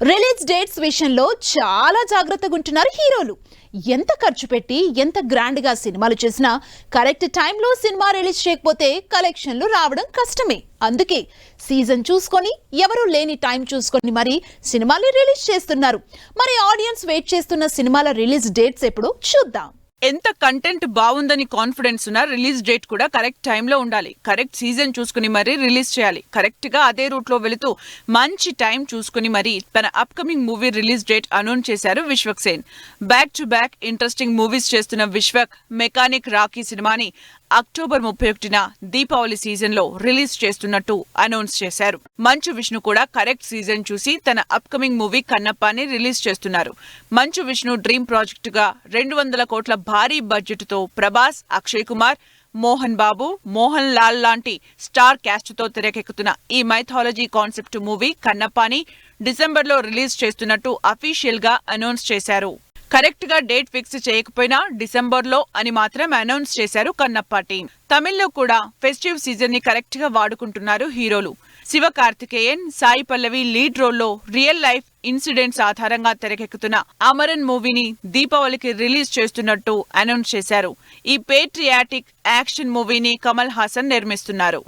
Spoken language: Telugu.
రిలీజ్ డేట్స్ విషయంలో చాలా జాగ్రత్తగా ఉంటున్నారు హీరోలు. ఎంత ఖర్చు పెట్టి ఎంత గ్రాండ్ గా సినిమాలు చేసినా కరెక్ట్ టైంలో సినిమా రిలీజ్ చేయకపోతే కలెక్షన్లు రావడం కష్టమే. అందుకే సీజన్ చూసుకొని ఎవరు లేని టైం చూసుకొని మరి సినిమాలు రిలీజ్ చేస్తున్నారు. మరి ఆడియన్స్ వెయిట్ చేస్తున్న సినిమాల రిలీజ్ డేట్స్ ఎప్పుడు చూద్దాం. ఎంత కంటెంట్ బాగుందని కాన్ఫిడెన్స్ ఉన్న రిలీజ్ డేట్ కూడా కరెక్ట్ టైంలో ఉండాలి. కరెక్ట్ సీజన్ చూసుకుని మరీ రిలీజ్ చేయాలి. కరెక్ట్ గా అదే రూట్ లో వెళుతూ మంచి టైం చూసుకుని మరీ తన upcoming movie release date announce చేశారు Vishwak Sen. Back to back interesting movies చేస్తున్న విశ్వక్ మెకానిక్ రాకీ సినిమాని అక్టోబర్ 31న దీపావళి సీజన్ లో రిలీజ్ చేస్తున్నట్టు అనౌన్స్ చేశారు. మంచు విష్ణు కూడా కరెక్ట్ సీజన్ చూసి తన అప్కమింగ్ మూవీ కన్నప్పని రిలీజ్ చేస్తున్నారు. మంచు విష్ణు డ్రీమ్ ప్రాజెక్ట్ గా 200 కోట్ల భారీ బడ్జెట్ తో ప్రభాస్, అక్షయ్ కుమార్, మోహన్ బాబు, మోహన్ లాల్ లాంటి స్టార్ క్యాస్ట్ తో తెరకెక్కుతున్న ఈ మైథాలజీ కాన్సెప్ట్ మూవీ కన్నప్పని డిసెంబర్ లో రిలీజ్ చేస్తున్నట్టు అఫీషియల్ గా అనౌన్స్ చేశారు. కరెక్ట్ గా డేట్ ఫిక్స్ చేయకపోయినా డిసెంబర్ లో అని మాత్రం అనౌన్స్ చేశారు కన్నప్ప టీం. తమిళ్లో కూడా ఫెస్టివ్ సీజన్ ని కరెక్ట్ గా వాడుకుంటున్నారు హీరోలు. శివకార్తికేయన్, సాయి పల్లవి లీడ్ రోల్లో రియల్ లైఫ్ ఇన్సిడెంట్స్ ఆధారంగా తెరకెక్కుతున్న అమరన్ మూవీని దీపావళికి రిలీజ్ చేస్తున్నట్టు అనౌన్స్ చేశారు. ఈ పేట్రియాటిక్ యాక్షన్ మూవీని కమల్ హాసన్ నిర్మిస్తున్నారు.